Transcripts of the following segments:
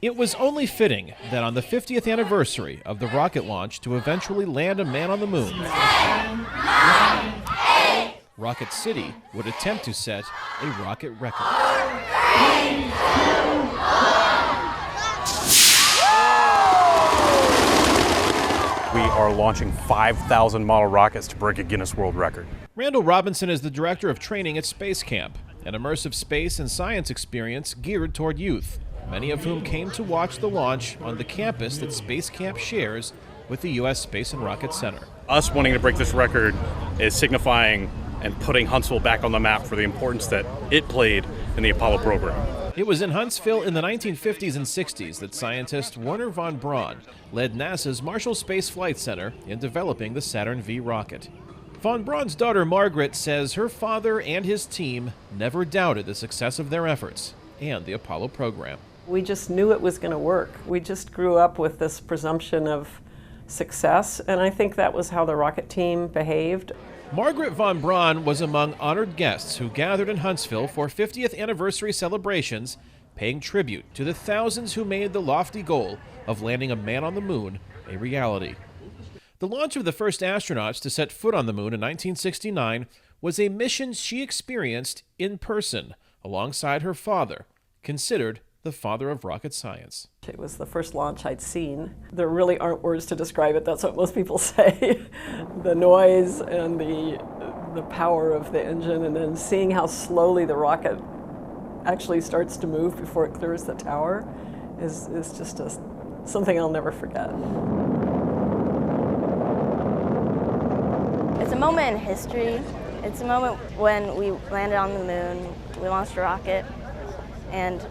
It was only fitting that on the 50th anniversary of the rocket launch to eventually land a man on the moon, Rocket City would attempt to set a rocket record. We are launching 5,000 model rockets to break a Guinness World Record. Randall Robinson is the director of training at SpaceCamp, an immersive space and science experience geared toward youth, many of whom came to watch the launch on the campus that SpaceCamp shares with the U.S. Space and Rocket Center. Us wanting to break this record is signifying and putting Huntsville back on the map for the importance that it played in the Apollo program. It was in Huntsville in the 1950s and 60s that scientist Wernher von Braun led NASA's Marshall Space Flight Center in developing the Saturn V rocket. Von Braun's daughter Margrit says her father and his team never doubted the success of their efforts and the Apollo program. We just knew it was going to work. We just grew up with this presumption of success, and I think that was how the rocket team behaved. Margrit von Braun was among honored guests who gathered in Huntsville for 50th anniversary celebrations, paying tribute to the thousands who made the lofty goal of landing a man on the moon a reality. The launch of the first astronauts to set foot on the moon in 1969 was a mission she experienced in person alongside her father, considered the father of rocket science. It was the first launch I'd seen. There really aren't words to describe it. That's what most people say. The noise and the power of the engine, and then seeing how slowly the rocket actually starts to move before it clears the tower is just something I'll never forget. It's a moment in history. It's a moment when we landed on the moon, we launched a rocket, and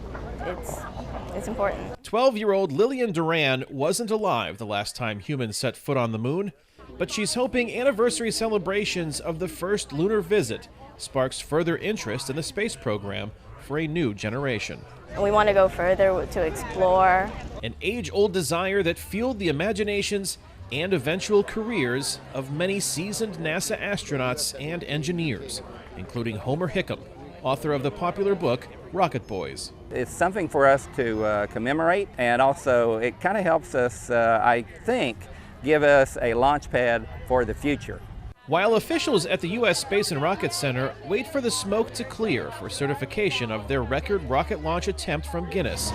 it's important. 12-year-old Lillian Duran wasn't alive the last time humans set foot on the moon, but she's hoping anniversary celebrations of the first lunar visit sparks further interest in the space program for a new generation. And we want to go further to explore. An age-old desire that fueled the imaginations and eventual careers of many seasoned NASA astronauts and engineers, including Homer Hickam, author of the popular book Rocket Boys. It's something for us to commemorate, and also it kind of helps us, I think, give us a launch pad for the future. While officials at the U.S. Space and Rocket Center wait for the smoke to clear for certification of their record rocket launch attempt from Guinness,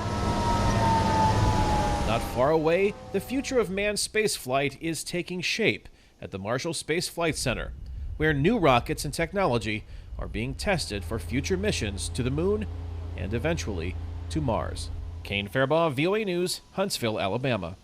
not far away, the future of manned spaceflight is taking shape at the Marshall Space Flight Center, where new rockets and technology are being tested for future missions to the moon and eventually to Mars. Kane, Farabaugh, VOA News, Huntsville, Alabama.